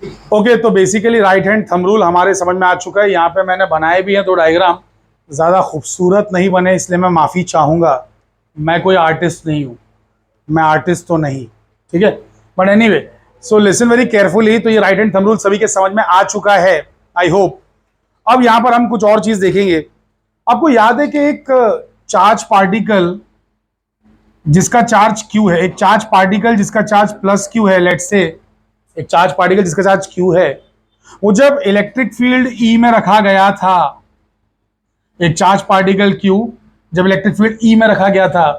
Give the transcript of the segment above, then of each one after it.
Okay, तो basically right hand thumb rule हमारे समझ में आ चुका है। यहाँ पे मैंने बनाए भी हैं तो डायग्राम ज़्यादा खूबसूरत नहीं बने, इसलिए मैं माफ़ी चाहूँगा। मैं कोई आर्टिस्ट नहीं हूँ, मैं आर्टिस्ट तो नहीं, ठीक है। But anyway, so listen very carefully. तो ये राइट हैंड थंब रूल सभी के समझ में आ चुका है, आई होप। अब यहाँ पर हम कुछ और चीज़ देखेंगे। आपको याद है कि एक चार्ज पार्टिकल जिसका चार्ज क्यू है, एक चार्ज पार्टिकल जिसका चार्ज प्लस क्यू है, लेट्स से एक चार्ज पार्टिकल जिसका चार्ज क्यू है, वो जब इलेक्ट्रिक फील्ड ई में रखा गया था, एक चार्ज पार्टिकल क्यू जब इलेक्ट्रिक फील्ड ई में रखा गया था,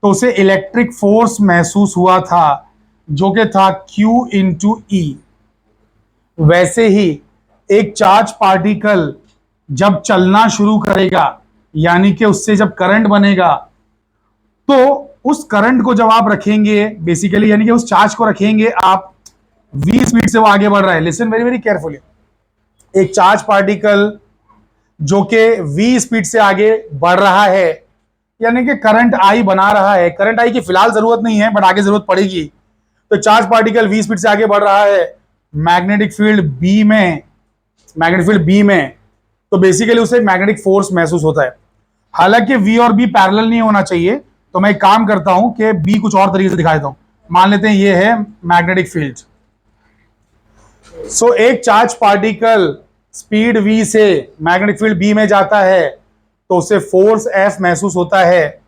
तो उसे इलेक्ट्रिक फोर्स महसूस हुआ था जो कि था क्यू इंटू ई। वैसे ही एक चार्ज पार्टिकल जब चलना शुरू करेगा, यानी कि उससे जब करंट बनेगा, तो उस करंट को जब आप रखेंगे बेसिकली, यानी कि उस चार्ज को रखेंगे आप v स्पीड से, वो आगे बढ़ रहा है। Listen very very carefully. एक चार्ज पार्टिकल जो कि v स्पीड से आगे बढ़ रहा है, यानी कि करंट I बना रहा है। करंट I की फिलहाल जरूरत नहीं है, बट आगे जरूरत पड़ेगी। तो चार्ज पार्टिकल v स्पीड से आगे बढ़ रहा है मैग्नेटिक फील्ड B में, मैग्नेटिक फील्ड B में, तो बेसिकली उसे मैग्नेटिक फोर्स महसूस होता है। हालांकि v और b पैरेलल नहीं होना चाहिए, तो मैं एक काम करता हूं कि b कुछ और तरीके से दिखा देता हूं। मान लेते हैं ये है मैग्नेटिक फील्ड। सो एक चार्ज पार्टिकल स्पीड v से मैग्नेटिक फील्ड b में जाता है, तो उसे फोर्स F महसूस होता है,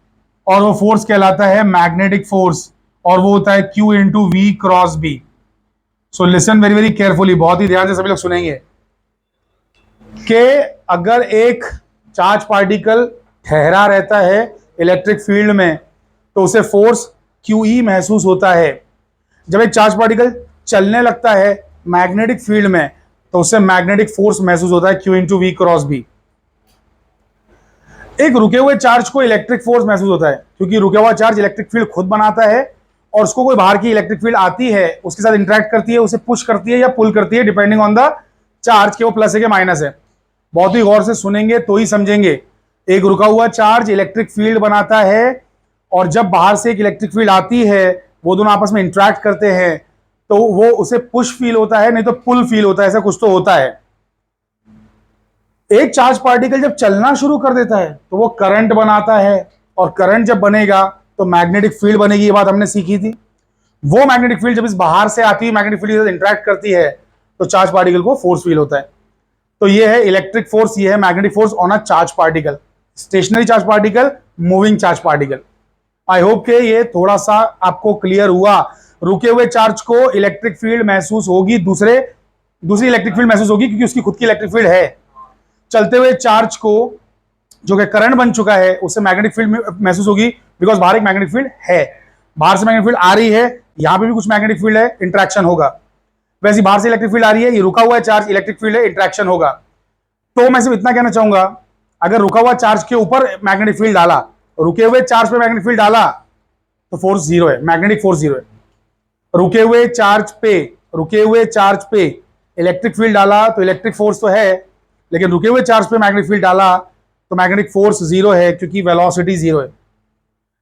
और वो फोर्स कहलाता है मैग्नेटिक फोर्स, और वो होता है Q into v cross b. So listen very very carefully, बहुत ही ध्यान से सभी लोग सुनेंगे कि अगर एक चार्ज पार्टिकल ठहरा रहता है इलेक्ट्रिक फील्ड में, तो उसे फोर्स QE महसूस होता है। जब एक चार्ज पार्टिकल चलने लगता है मैग्नेटिक फील्ड में, तो उसे मैग्नेटिक फोर्स महसूस होता है Q into v cross b. एक रुके हुए चार्ज को इलेक्ट्रिक फोर्स महसूस होता है, क्योंकि रुका हुआ चार्ज इलेक्ट्रिक फील्ड खुद बनाता है, और उसको कोई बाहर की इलेक्ट्रिक फील्ड आती है, उसके साथ इंटरेक्ट करती है, उसे पुश करती है या पुल करती है, डिपेंडिंग ऑन द चार्ज के वो प्लस है कि माइनस है। बहुत ही गौर से सुनेंगे तो ही समझेंगे। एक रुका हुआ चार्ज इलेक्ट्रिक फील्ड बनाता है, और जब बाहर से एक इलेक्ट्रिक फील्ड आती है, वो दोनों आपस में इंटरेक्ट करते हैं, तो वो उसे पुश फील होता है, नहीं तो पुल फील होता है, ऐसा कुछ तो होता है। एक चार्ज पार्टिकल जब चलना शुरू कर देता है, तो वो करंट बनाता है, और करंट जब बनेगा तो मैग्नेटिक फील्ड बनेगी। ये बात हमने सीखी थी। वो मैग्नेटिक फील्ड जब इस बाहर से आती है, मैग्नेटिक फील्ड से इंटरेक्ट करती है, तो चार्ज पार्टिकल को फोर्स फील होता है। तो ये है इलेक्ट्रिक फोर्स, ये है magnetic force on a charge particle, stationary charge particle, moving charge particle. I hope के ये थोड़ा सा आपको क्लियर हुआ। रुके हुए चार्ज को इलेक्ट्रिक फील्ड महसूस होगी, दूसरी इलेक्ट्रिक फील्ड महसूस होगी, क्योंकि उसकी खुद की इलेक्ट्रिक फील्ड है। चलते हुए चार्ज को जो कि करंट बन चुका है, उससे मैग्नेटिक फील्ड महसूस होगी, बिकॉज बाहर एक मैग्नेटिक फील्ड है, बाहर से मैग्नेटिक फील्ड आ रही है, यहां पे भी कुछ मैग्नेटिक फील्ड है, इंट्रैक्शन होगा। वैसे बाहर से इलेक्ट्रिक फील्ड आ रही है, ये रुका हुआ है चार्ज, इलेक्ट्रिक फील्ड है, इंट्रैक्शन होगा। तो मैं सिर्फ इतना कहना चाहूंगा, अगर रुका हुआ चार्ज के ऊपर मैग्नेटिक फील्ड डाला, रुके हुए चार्ज पे मैग्नेटिक फील्ड डाला, तो फोर्स जीरो है, मैग्नेटिक फोर्स जीरो है। रुके हुए चार्ज पे इलेक्ट्रिक फील्ड डाला, तो इलेक्ट्रिक फोर्स तो है, लेकिन रुके हुए चार्ज पे मैग्नेटिक फील्ड डाला तो मैग्नेटिक फोर्स जीरो है, क्योंकि वेलोसिटी जीरो है।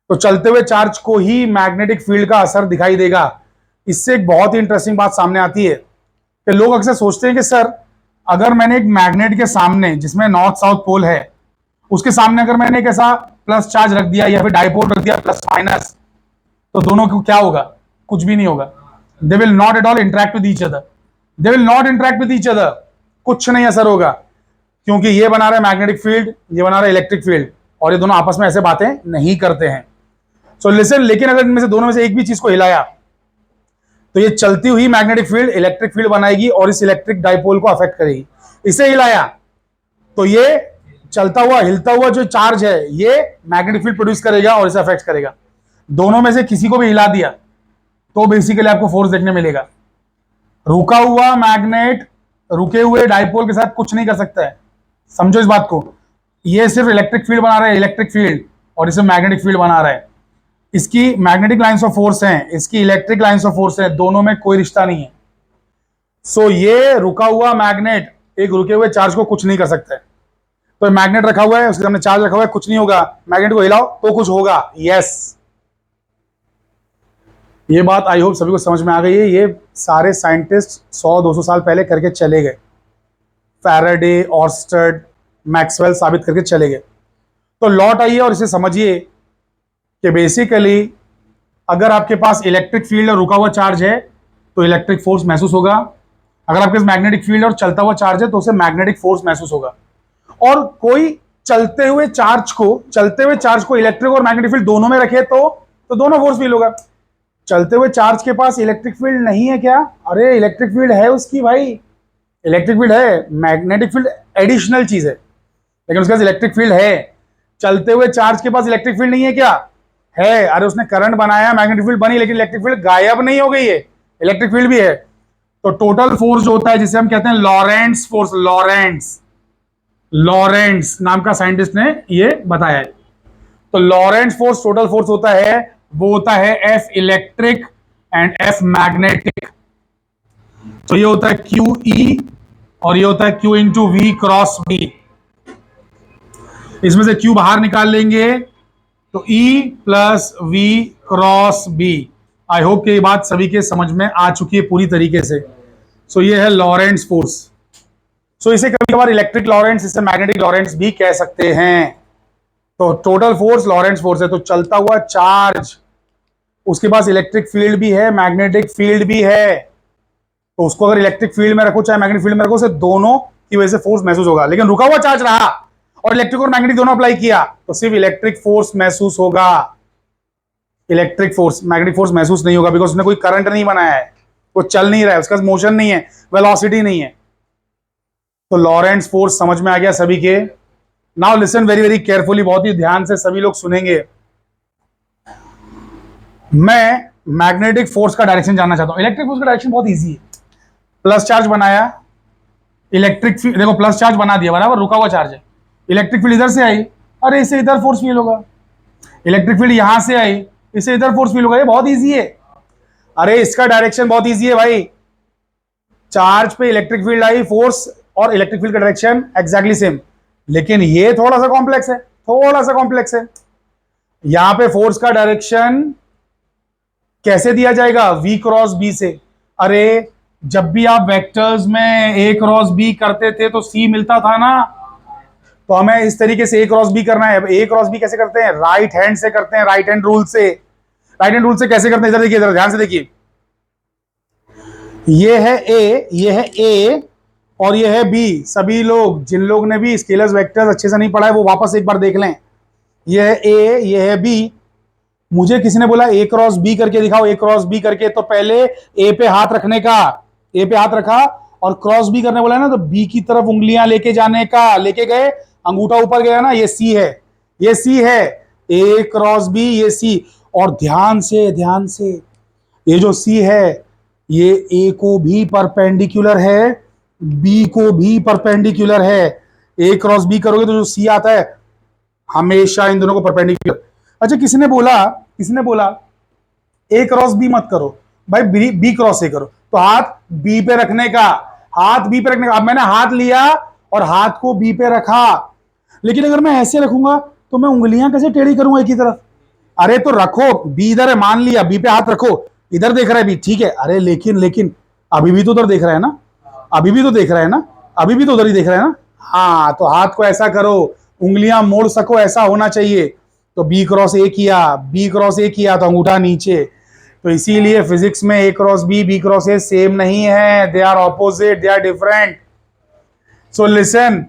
तो चलते हुए चार्ज को ही मैग्नेटिक फील्ड का असर दिखाई देगा। इससे एक बहुत ही इंटरेस्टिंग बात सामने आती है कि लोग अक्सर सोचते हैं कि सर, अगर मैंने एक मैग्नेट के सामने, जिसमें नॉर्थ साउथ पोल है, उसके सामने अगर मैंने एक ऐसा प्लस चार्ज रख दिया या फिर डाइपोल रख दिया प्लस माइनस, तो दोनों को क्या होगा? कुछ भी नहीं होगा। They will not at all interact with each other, they will not interact with each other, कुछ नहीं असर होगा, क्योंकि ये बना रहा है मैग्नेटिक फील्ड, ये बना रहा है इलेक्ट्रिक फील्ड, और ये दोनों आपस में ऐसे बातें नहीं करते हैं। सो लिसन, लेकिन अगर इनमें से दोनों में से एक भी चीज को हिलाया, तो ये चलती हुई मैग्नेटिक फील्ड इलेक्ट्रिक फील्ड बनाएगी और इस इलेक्ट्रिक डाइपोल को अफेक्ट करेगी। इसे हिलाया तो ये चलता हुआ हिलता हुआ जो चार्ज है, ये मैग्नेटिक फील्ड प्रोड्यूस करेगा और इसे अफेक्ट करेगा। दोनों में से किसी को भी हिला दिया तो बेसिकली आपको फोर्स देखने मिलेगा। रुका हुआ मैग्नेट रुके हुए डाइपोल के साथ कुछ नहीं कर सकता है, समझो इस बात को। ये सिर्फ इलेक्ट्रिक फील्ड बना रहा है, इलेक्ट्रिक फील्ड, और इसे मैग्नेटिक फील्ड बना रहा है। इसकी मैग्नेटिक लाइंस ऑफ फोर्स हैं, इसकी इलेक्ट्रिक लाइंस ऑफ फोर्स है, दोनों में कोई रिश्ता नहीं है। सो ये रुका हुआ मैग्नेट एक रुके हुए चार्ज को कुछ नहीं कर सकता है। तो मैग्नेट रखा हुआ है, उसके सामने चार्ज रखा हुआ है, कुछ नहीं होगा। मैग्नेट को हिलाओ तो कुछ होगा, यस। ये बात आई होप सभी को समझ में आ गई है। ये सारे साइंटिस्ट 100-200 साल पहले करके चले गए। फैराडे, ऑर्स्टेड, मैक्सवेल साबित करके चले गए। तो लौट आइए और इसे समझिए कि बेसिकली अगर आपके पास इलेक्ट्रिक फील्ड और रुका हुआ चार्ज है तो इलेक्ट्रिक फोर्स महसूस होगा। अगर आपके पास मैग्नेटिक फील्ड और चलता हुआ चार्ज है तो उसे मैग्नेटिक फोर्स महसूस होगा। और कोई चलते हुए चार्ज को इलेक्ट्रिक और मैग्नेटिक फील्ड दोनों में रखे तो दोनों फोर्स फील होगा। चलते हुए चार्ज के पास इलेक्ट्रिक फील्ड नहीं है क्या? अरे इलेक्ट्रिक फील्ड है उसकी भाई, इलेक्ट्रिक फील्ड है। मैग्नेटिक फील्ड एडिशनल चीज है, लेकिन उसके पास इलेक्ट्रिक फील्ड है। चलते हुए चार्ज के पास इलेक्ट्रिक फील्ड नहीं है क्या? है। अरे उसने करंट बनाया, मैग्नेटिक फील्ड बनी, लेकिन इलेक्ट्रिक फील्ड गायब नहीं हो गई है, इलेक्ट्रिक फील्ड भी है। तो टोटल फोर्स जो होता है जिसे हम कहते हैं लॉरेंट्ज फोर्स, लॉरेंट्ज नाम का साइंटिस्ट ने ये बताया है। तो लॉरेंट्ज फोर्स टोटल फोर्स होता है, वो होता है F electric and F magnetic. तो ये होता है क्यू ई और ये होता है Q into v cross b. इसमें से क्यू बाहर निकाल लेंगे तो e plus v cross b. I hope कि ये बात सभी के समझ में आ चुकी है पूरी तरीके से। सो ये है लॉरेंट्ज फोर्स। सो इसे कभी कभार इलेक्ट्रिक लॉरेंट्ज, इसे मैग्नेटिक लॉरेंट्ज भी कह सकते हैं। तो टोटल फोर्स लॉरेंट्ज फोर्स है। तो चलता हुआ चार्ज, उसके पास इलेक्ट्रिक फील्ड भी है, मैग्नेटिक फील्ड भी है। तो उसको अगर इलेक्ट्रिक फील्ड में रखो चाहे मैग्नेटिक फील्ड में रखो, उसे दोनों की वजह से फोर्स महसूस होगा। लेकिन रुका हुआ चार्ज रहा और इलेक्ट्रिक और मैग्नेटिक दोनों अप्लाई किया तो सिर्फ इलेक्ट्रिक फोर्स महसूस होगा, इलेक्ट्रिक फोर्स, मैग्नेटिक फोर्स महसूस नहीं होगा। बिकॉज उसने कोई करंट नहीं बनाया है, वो चल नहीं रहा है, उसका मोशन नहीं है, वेलोसिटी नहीं है। तो लॉरेंट्ज फोर्स समझ में आ गया सभी के। Now listen very very carefully, बहुत ही ध्यान से सभी लोग सुनेंगे। मैं मैग्नेटिक फोर्स का डायरेक्शन जानना चाहता हूं। इलेक्ट्रिक फोर्स का डायरेक्शन बहुत इजी है। प्लस चार्ज बनाया, इलेक्ट्रिक फील्ड देखो, प्लस चार्ज बना दिया, बराबर, रुका हुआ चार्ज है। इलेक्ट्रिक फील्ड इधर से आई, अरे इसे इधर फोर्स फील होगा। इलेक्ट्रिक फील्ड यहां से आई, इसे इधर फोर्स फील होगा। ये बहुत इजी है। अरे इसका डायरेक्शन बहुत इजी है भाई। चार्ज पे इलेक्ट्रिक फील्ड आई, फोर्स और इलेक्ट्रिक फील्ड का डायरेक्शन एग्जैक्टली सेम। लेकिन ये थोड़ा सा कॉम्प्लेक्स है, थोड़ा सा कॉम्प्लेक्स है। यहां पे फोर्स का डायरेक्शन कैसे दिया जाएगा? v क्रॉस बी से। अरे जब भी आप वेक्टर्स में a क्रॉस b करते थे तो c मिलता था ना, तो हमें इस तरीके से a क्रॉस b करना है। अब a क्रॉस b कैसे करते हैं? राइट हैंड से करते हैं, राइट हैंड रूल से। राइट हैंड रूल से कैसे करते हैं? इधर देखिए, इधर ध्यान से देखिए। ये है a, ये है a और ये है b। सभी लोग, जिन लोग ने भी स्केलर्स वेक्टर्स अच्छे से नहीं पढ़ा है वो वापस एक बार देख लें। ये है a, ये है b। मुझे किसी ने बोला ए क्रॉस बी करके दिखाओ, ए क्रॉस बी करके, तो पहले ए पे हाथ रखने का, ए पे हाथ रखा और क्रॉस बी करने बोला ना, तो बी की तरफ उंगलियां लेके जाने का, लेके गए, अंगूठा ऊपर गया ना, ये सी है, ये सी है, ए क्रॉस बी, ये सी। और ध्यान से, ध्यान से, ये जो सी है ये ए को भी परपेंडिकुलर है, बी को भी परपेंडिकुलर है। ए क्रॉस बी करोगे तो जो सी आता है हमेशा इन दोनों को परपेंडिकुलर। अच्छा, किसी ने बोला ए क्रॉस बी मत करो भाई, बी क्रॉस ए करो। तो हाथ बी पे रखने का, हाथ बी पे रखने का। अब मैंने हाथ लिया और हाथ को बी पे रखा, लेकिन अगर मैं ऐसे रखूंगा तो मैं उंगलियां कैसे टेढ़ी करूंगा एक ही तरफ? अरे तो रखो, बी इधर है, मान लिया, बी पे हाथ रखो, इधर देख रहा है बी, ठीक है। अरे लेकिन अभी भी तो उधर देख रहा है ना, अभी भी तो देख रहा है ना, अभी भी तो उधर ही देख रहा है ना। हाँ, तो हाथ को ऐसा करो, उंगलियां मोड़ सको, ऐसा होना चाहिए। तो बी क्रॉस ए किया, बी क्रॉस ए किया तो अंगूठा नीचे। तो इसीलिए फिजिक्स में A cross B cross A same नहीं है, they are opposite, they are different. So listen,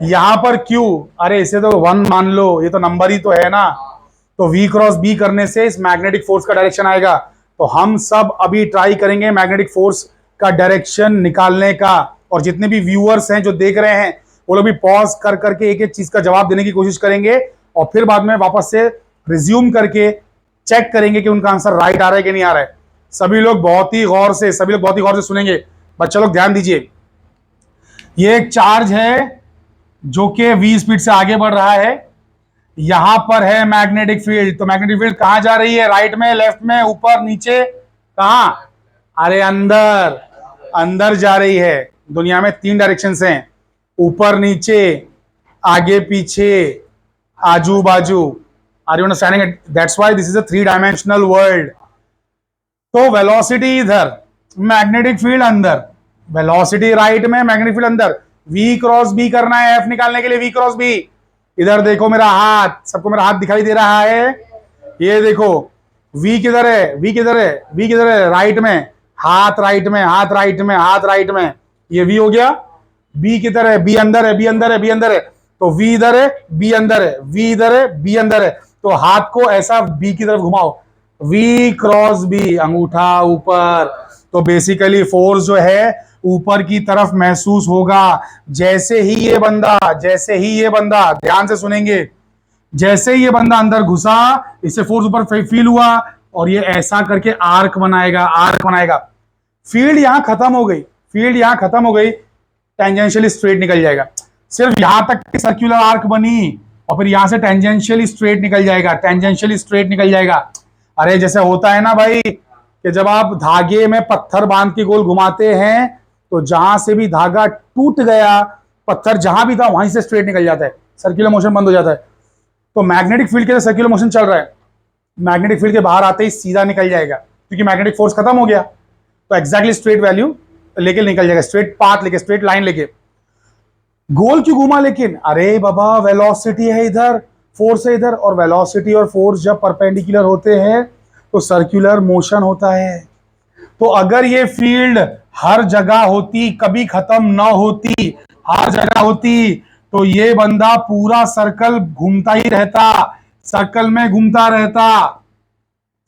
यहां पर क्यू, अरे इसे तो 1 मान लो, ये तो नंबर ही तो है ना। तो v क्रॉस बी करने से इस मैग्नेटिक फोर्स का डायरेक्शन आएगा। तो हम सब अभी ट्राई करेंगे मैग्नेटिक फोर्स का डायरेक्शन निकालने का। और जितने भी व्यूअर्स हैं जो देख रहे हैं वो लोग भी पॉज कर करके एक एक चीज का जवाब देने की कोशिश करेंगे और फिर बाद में वापस से रिज्यूम करके चेक करेंगे कि उनका आंसर राइट आ रहा है कि नहीं आ रहा है। सभी लोग बहुत ही गौर से सुनेंगे। बच्चे लोग ध्यान दीजिए। ये एक चार्ज है जो कि v स्पीड से आगे बढ़ रहा है। यहां पर है मैग्नेटिक फील्ड। तो मैग्नेटिक फील्ड कहां जा रही है? राइट में, लेफ्ट में, ऊपर, नीचे, कहां? अरे अंदर, अंदर जा रही है। दुनिया में 3 डायरेक्शंस हैं, ऊपर, नीचे, आगे, पीछे, आजू बाजू। Are you understanding it? That's why this is a 3 dimensional world. तो वेलोसिटी इधर, मैग्नेटिक फील्ड अंदर, वेलोसिटी राइट में, मैग्नेटिक फील्ड अंदर। v क्रॉस b करना है F निकालने के लिए, v क्रॉस b। इधर देखो मेरा हाथ, सबको मेरा हाथ दिखाई दे रहा है? ये देखो v किधर है, v किधर है, v किधर है? राइट में, हाथ राइट में, हाथ राइट में, हाथ राइट में। ये v हो गया। b किधर है? b अंदर है, b अंदर है, b अंदर है। तो v इधर है, b अंदर है, v इधर है, b अंदर है। तो हाथ को ऐसा b की तरफ घुमाओ, v क्रॉस b, अंगूठा ऊपर। तो बेसिकली फोर्स जो है ऊपर की तरफ महसूस होगा। जैसे ही ये बंदा ध्यान से सुनेंगे, जैसे ही ये बंदा अंदर घुसा, इससे फोर्स ऊपर फील हुआ और ये ऐसा करके आर्क बनाएगा, आर्क बनाएगा। फील्ड यहां खत्म हो गई, फील्ड यहां खत्म हो गई, टेंजेंशियली स्ट्रेट निकल जाएगा। सिर्फ यहां तक की सर्कुलर आर्क बनी और फिर यहां से टेंजेंशियली स्ट्रेट निकल जाएगा, टेंजेंशियली स्ट्रेट निकल जाएगा। अरे जैसे होता है ना भाई कि जब आप धागे में पत्थर बांध के गोल घुमाते हैं तो जहां से भी धागा टूट गया, पत्थर जहां भी था वहीं से स्ट्रेट निकल जाता है, सर्कुलर मोशन बंद हो जाता है। तो मैग्नेटिक फील्ड के सर्कुलर मोशन चल रहा है, मैग्नेटिक फील्ड के बाहर आते ही सीधा निकल जाएगा क्योंकि मैग्नेटिक फोर्स खत्म हो गया। तो एग्जैक्टली स्ट्रेट वैल्यू लेके निकल जाएगा, स्ट्रेट पाथ लेके, स्ट्रेट लाइन लेके। गोल क्यों घुमा लेकिन? अरे बाबा वेलोसिटी है इधर, फोर्स है इधर, और वेलोसिटी और फोर्स जब परपेंडिकुलर होते हैं तो सर्कुलर मोशन होता है। तो अगर ये फील्ड हर जगह होती, कभी खत्म ना होती, हर जगह होती, तो ये बंदा पूरा सर्कल घूमता ही रहता, सर्कल में घूमता रहता,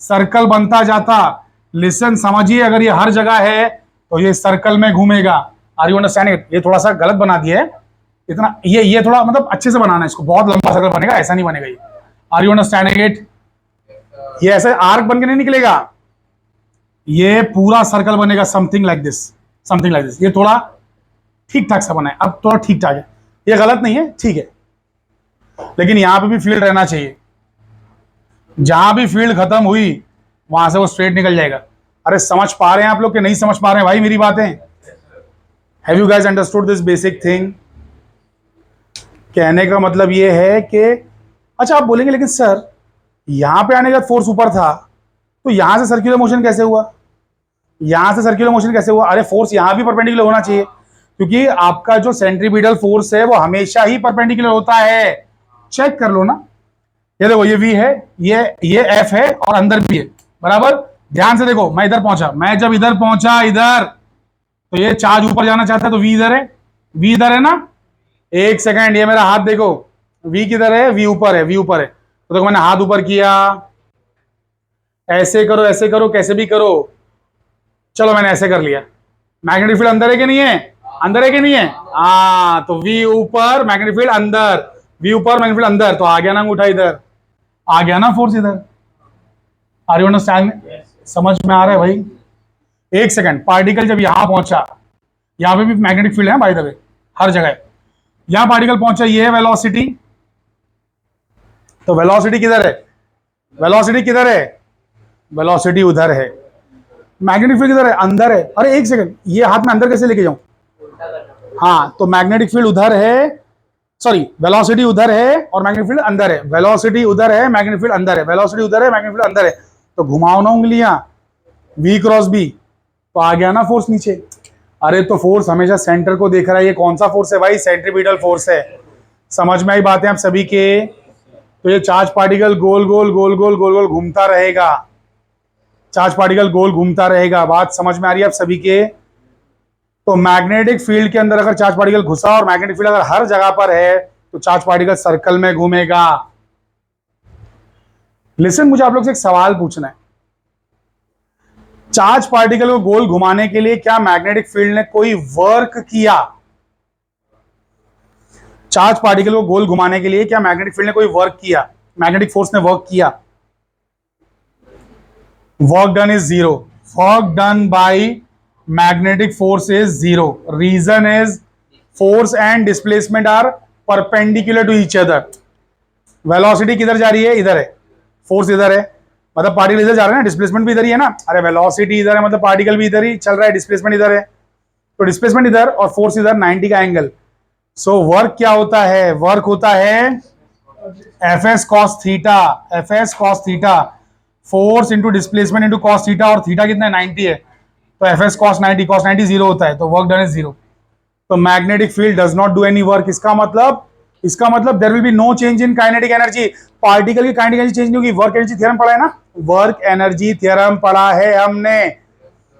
सर्कल बनता जाता। लिसन, समझिए, अगर ये हर जगह है तो ये सर्कल में घूमेगा। Are you understanding it? ये थोड़ा सा गलत बना दिया है इतना, ये थोड़ा मतलब अच्छे से बनाना है इसको, बहुत लंबा सर्कल बनेगा, ऐसा नहीं बनेगा ये। Are you understanding it? ये ऐसे आर्क बन के नहीं निकलेगा, ये पूरा सर्कल बनेगा, something like this, something like this. ये थोड़ा ठीक ठाक सा बना है, अब थोड़ा ठीक ठाक है, ये गलत नहीं है, ठीक है। लेकिन यहां पे भी फील्ड रहना चाहिए, जहां भी फील्ड खत्म हुई वहां से वो स्ट्रेट निकल जाएगा। अरे समझ पा रहे हैं आप लोग कि नहीं समझ पा रहे हैं भाई मेरी बातें? Have you guys understood this basic thing? कहने का मतलब ये है कि अच्छा आप बोलेंगे लेकिन सर यहां पे आने का फोर्स ऊपर था तो यहां से सर्कुलर मोशन कैसे हुआ, यहां से सर्कुलर मोशन कैसे हुआ? अरे फोर्स यहां भी परपेंडिकुलर होना चाहिए क्योंकि आपका जो सेंट्रीपिटल फोर्स है वो हमेशा ही परपेंडिकुलर होता है। चेक कर लो ना, ये देखो ये V है, ये F है और अंदर भी है, बराबर। ध्यान से देखो, मैं इधर पहुंचा, मैं जब इधर पहुंचा इधर, तो ये चार्ज ऊपर जाना चाहता है तो V इधर है, V इधर है ना। एक सेकंड, ये मेरा हाथ देखो, V किधर है? V ऊपर है, V ऊपर है। तो देखो मैंने हाथ ऊपर किया, ऐसे करो, कैसे भी करो, चलो मैंने ऐसे कर लिया। मैग्नेटिक फील्ड अंदर है कि नहीं है? अंदर है कि नहीं है? हाँ, तो V ऊपर, मैग्नेटिक फील्ड अंदर, V ऊपर, मैग्नेटिक फील्ड अंदर। तो आ गया ना अंगूठा इधर, आ गया ना फोर्स इधर। Are you understand? समझ में आ रहा है भाई? एक सेकंड, पार्टिकल जब यहां पहुंचा, यहां पे भी मैग्नेटिक फील्ड है बाय द वे, हर जगह। यहां पार्टिकल पहुंचा, ये है वेलोसिटी, तो वेलोसिटी किधर है? वेलोसिटी किधर है? वेलोसिटी उधर है। मैग्नेटिक फील्ड किधर है? अंदर है। अरे एक सेकंड, ये हाथ में अंदर कैसे लेके जाऊं? हाँ, तो मैग्नेटिक फील्ड उधर है, सॉरी वेलोसिटी उधर है और मैग्नेटिक फील्ड अंदर है। वेलोसिटी उधर है, मैग्नेटिक फील्ड अंदर है, वेलोसिटी उधर है, मैग्नेटिक फील्ड अंदर है। तो घुमाओ ना उंगलियां, V क्रॉस B, तो आ गया ना फोर्स नीचे। अरे तो फोर्स हमेशा सेंटर को देख रहा है, ये कौन सा फोर्स है भाई? सेंट्रीपिटल फोर्स है। समझ में आई बातें आप सभी के? तो ये चार्ज पार्टिकल गोल गोल गोल गोल गोल गोल घूमता रहेगा, चार्ज पार्टिकल गोल घूमता रहेगा। बात समझ में आ रही है आप सभी के? तो मैग्नेटिक फील्ड के अंदर अगर चार्ज पार्टिकल घुसा और मैग्नेटिक फील्ड अगर हर जगह पर है तो चार्ज पार्टिकल सर्कल में घूमेगा। लिसन, मुझे आप लोग से एक सवाल पूछना है, चार्ज पार्टिकल को गोल घुमाने के लिए क्या मैग्नेटिक फील्ड ने कोई वर्क किया? चार्ज पार्टिकल को गोल घुमाने के लिए क्या मैग्नेटिक फील्ड ने कोई वर्क किया? मैग्नेटिक फोर्स ने वर्क किया? Work done is zero, work done by magnetic force is zero. Reason is force and displacement are perpendicular to each other. velocity किधर जा रही है? इधर है। force इधर है, मतलब पार्टिकल इधर जा रहा है ना, डिस्प्लेसमेंट भी इधर ही है ना। अरे velocity इधर है मतलब पार्टिकल भी इधर ही चल रहा है, डिस्प्लेसमेंट इधर है, तो डिस्प्लेसमेंट इधर और फोर्स इधर, 90 का एंगल। सो वर्क क्या होता है? वर्क होता है Fs cos theta, Fs cos theta. Force into displacement into cos theta, और थीटा कितना है 90 है, तो एफ एस कॉस 90 जीरो होता है, तो वर्क डन इज जीरो। तो magnetic field does not do any work. इसका मतलब there will be no change in kinetic energy. Particle की काइनेटिक एनर्जी चेंज नहीं होगी। वर्क एनर्जी थ्योरम पढ़ा है ना, वर्क एनर्जी थ्योरम पढ़ा है हमने।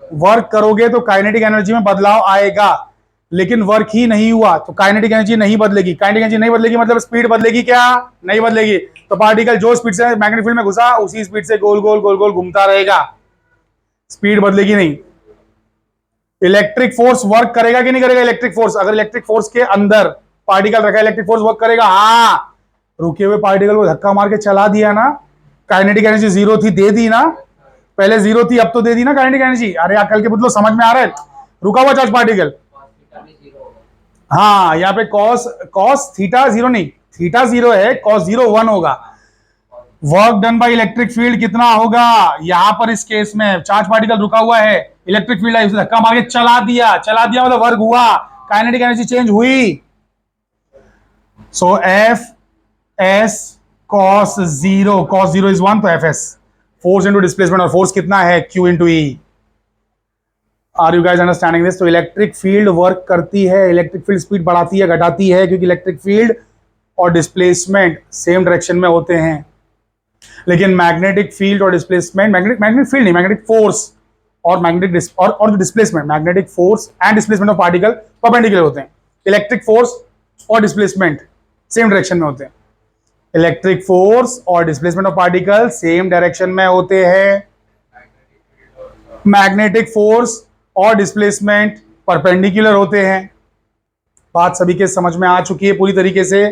वर्क करोगे तो काइनेटिक एनर्जी में बदलाव आएगा, लेकिन वर्क ही नहीं हुआ तो काइनेटिक एनर्जी नहीं बदलेगी। काइनेटिक एनर्जी नहीं बदलेगी मतलब स्पीड बदलेगी क्या? नहीं बदलेगी। तो पार्टिकल जो स्पीड से मैग्नेटिक फील्ड में घुसा उसी स्पीड से गोल गोल गोल गोल घूमता रहेगा, स्पीड बदलेगी नहीं। इलेक्ट्रिक फोर्स वर्क करेगा कि नहीं करेगा? इलेक्ट्रिक फोर्स, अगर इलेक्ट्रिक फोर्स के अंदर पार्टिकल रखा है, इलेक्ट्रिक फोर्स वर्क करेगा। हाँ, रुके हुए पार्टिकल को धक्का मार के चला दिया ना, काइनेटिक एनर्जी जीरो थी, दे दी ना, पहले जीरो थी अब तो दे दी ना काइनेटिक एनर्जी। अरे अकल के बुद्धलो, समझ में आ रहा है? रुका हुआ चार्ज पार्टिकल, हाँ यहाँ पे कॉस थीटा जीरो नहीं, थीटा जीरो है, कॉस जीरो 1 होगा। Work done by electric field कितना होगा? यहां पर इस केस में चार्ज पार्टिकल रुका हुआ है, इलेक्ट्रिक फील्ड है, उसे धक्का मार के चला दिया मतलब वर्क हुआ, काइनेटिक एनर्जी चेंज हुई। So F S cos zero is 1, तो F S force into displacement, और फोर्स कितना है? Q into E. Are you guys understanding this? तो इलेक्ट्रिक फील्ड वर्क करती है, इलेक्ट्रिक फील्ड स्पीड बढ़ाती है घटाती है, क्योंकि इलेक्ट्रिक फील्ड और डिस्प्लेसमेंट सेम डायरेक्शन में होते हैं। लेकिन मैग्नेटिक फील्ड और डिस्प्लेसमेंट, मैग्नेटिक फील्ड नहीं, मैग्नेटिक फोर्स और मैग्नेटिक और displacement, magnetic force and displacement of particle perpendicular होते हैं। इलेक्ट्रिक फोर्स और डिस्प्लेसमेंट सेम डायरेक्शन में होते हैं। इलेक्ट्रिक फोर्स और displacement of particle same direction में होते हैं। मैग्नेटिक फोर्स और डिस्प्लेसमेंट परपेंडिकुलर होते हैं। बात सभी के समझ में आ चुकी है पूरी तरीके से?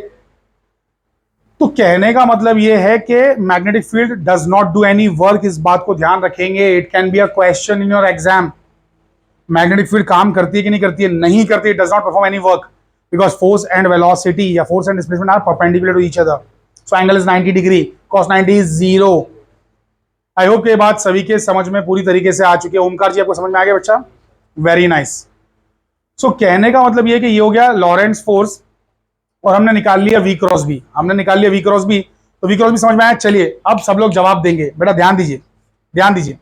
तो कहने का मतलब यह है कि magnetic field does not do any work, इस बात को ध्यान रखेंगे। It can be a question in your exam. Magnetic field काम करती है कि नहीं करती है? नहीं करती है, does not perform any work, because force and velocity या force and displacement are perpendicular to each other. So angle is 90 degree, cos 90 is 0। I hope ये बात सभी के समझ में पूरी तरीके से आ चुकी है। ओमकार जी, आपको समझ में आ गया बच्चा? Very nice. सो कहने का मतलब ये कि ये हो गया लॉरेंट्ज फोर्स, और हमने निकाल लिया वी क्रॉस बी। तो वी क्रॉस बी समझ में आया? चलिए अब सब लोग जवाब देंगे। बेटा ध्यान दीजिए, ध्यान दीजिए।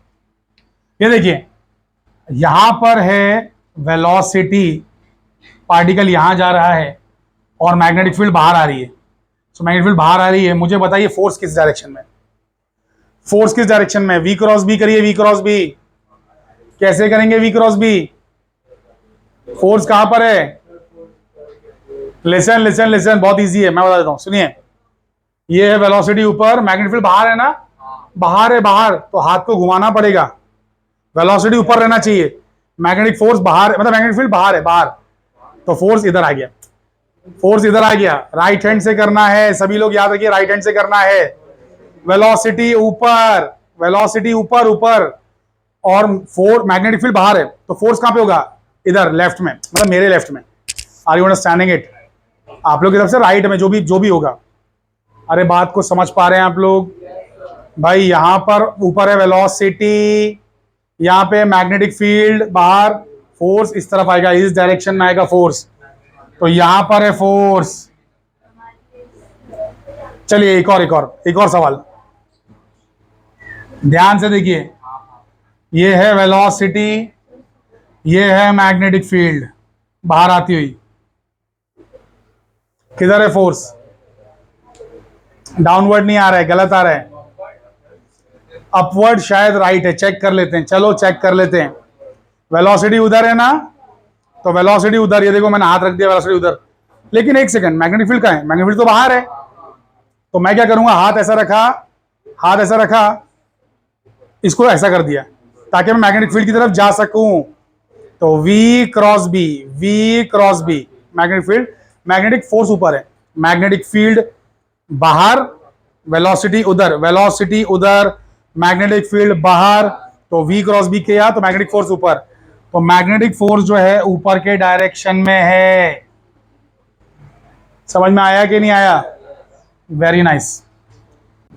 ये देखिए, यहां पर है वेलोसिटी, पार्टिकल यहां जा रहा है और मैग्नेटिक फील्ड बाहर आ रही है। सो मैग्नेटिक फील्ड बाहर आ रही है, मुझे बताइए फोर्स किस डायरेक्शन में? फोर्स किस डायरेक्शन में? वी क्रॉस बी करिए, वी क्रॉस बी कैसे करेंगे? वी क्रॉस बी, फोर्स कहां पर है? लिसन लिसन लिसन, बहुत इजी है, मैं बता देता हूं, सुनिए। ये है वेलोसिटी ऊपर, मैग्नेटिक फील्ड बाहर है ना, बाहर है, बाहर, तो हाथ को घुमाना पड़ेगा। वेलोसिटी ऊपर रहना चाहिए, मैग्नेटिक फोर्स बाहर, मतलब मैग्नेटिक फील्ड बाहर है, बाहर, तो फोर्स इधर आ गया, फोर्स इधर आ गया। राइट हैंड से करना है, सभी लोग याद रखिए, राइट हैंड से करना है। वेलोसिटी ऊपर, वेलोसिटी ऊपर ऊपर, और मैग्नेटिक फील्ड बाहर है, तो फोर्स कहां पे होगा? इधर लेफ्ट में, मतलब मेरे लेफ्ट में। Are you understanding it? आप लोग की तरफ से राइट में, जो भी होगा। अरे बात को समझ पा रहे हैं आप लोग? भाई यहां पर ऊपर है वेलोसिटी, यहां पे मैग्नेटिक फील्ड बाहर, फोर्स इस तरफ आएगा, इस डायरेक्शन में आएगा फोर्स, तो यहां पर है फोर्स। चलिए एक और सवाल, ध्यान से देखिए। ये है वेलोसिटी, ये है मैग्नेटिक फील्ड बाहर आती हुई, किधर है फोर्स? डाउनवर्ड नहीं आ रहा है, गलत आ रहा है, अपवर्ड शायद राइट है, चेक कर लेते हैं, चलो चेक कर लेते हैं। वेलोसिटी उधर है ना, तो वेलोसिटी उधर, ये देखो मैंने हाथ रख दिया, वेलोसिटी उधर, लेकिन एक सेकंड, मैग्नेटिक फील्ड कहां है? मैग्नेटिक फील्ड तो बाहर है, तो मैं क्या करूंगा? हाथ ऐसा रखा, इसको ऐसा कर दिया ताकि मैं मैग्नेटिक फील्ड की तरफ जा सकूं। तो v cross b, magnetic field, magnetic force ऊपर है, मैग्नेटिक फील्ड बाहर, वेलोसिटी उधर, मैग्नेटिक फील्ड बाहर, तो वी क्रॉस बी किया तो मैग्नेटिक फोर्स ऊपर, तो मैग्नेटिक फोर्स जो है ऊपर के डायरेक्शन में है। समझ में आया कि नहीं आया? Very nice.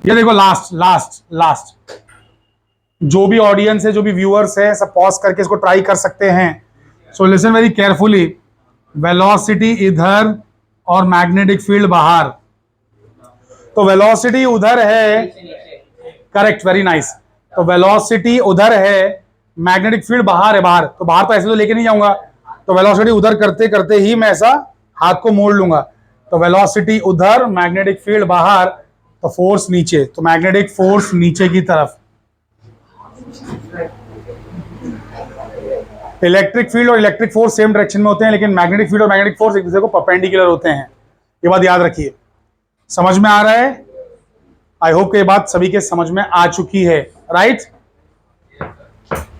ये देखो लास्ट, जो भी ऑडियंस है, जो भी व्यूअर्स है, सब पॉज करके इसको ट्राई कर सकते हैं। सो लिसन वेरी केयरफुली, वेलोसिटी इधर और मैग्नेटिक फील्ड बाहर, तो वेलोसिटी उधर है, करेक्ट, वेरी नाइस। तो वेलोसिटी उधर है, मैग्नेटिक फील्ड बाहर है, बाहर, तो बाहर तो ऐसे तो लेके नहीं जाऊंगा, तो वेलोसिटी उधर करते करते ही मैं ऐसा हाथ को मोड़ लूंगा। तो वेलोसिटी उधर, मैग्नेटिक फील्ड बाहर, तो फोर्स नीचे, तो मैग्नेटिक फोर्स नीचे की तरफ। इलेक्ट्रिक फील्ड और इलेक्ट्रिक फोर्स सेम डायरेक्शन में होते हैं, लेकिन मैग्नेटिक फील्ड और मैग्नेटिक फोर्स एक दूसरे को परपेंडिकुलर होते हैं। ये बात याद रखिए। समझ में आ रहा है? आई होप कि ये बात सभी के समझ में आ चुकी है, राइट?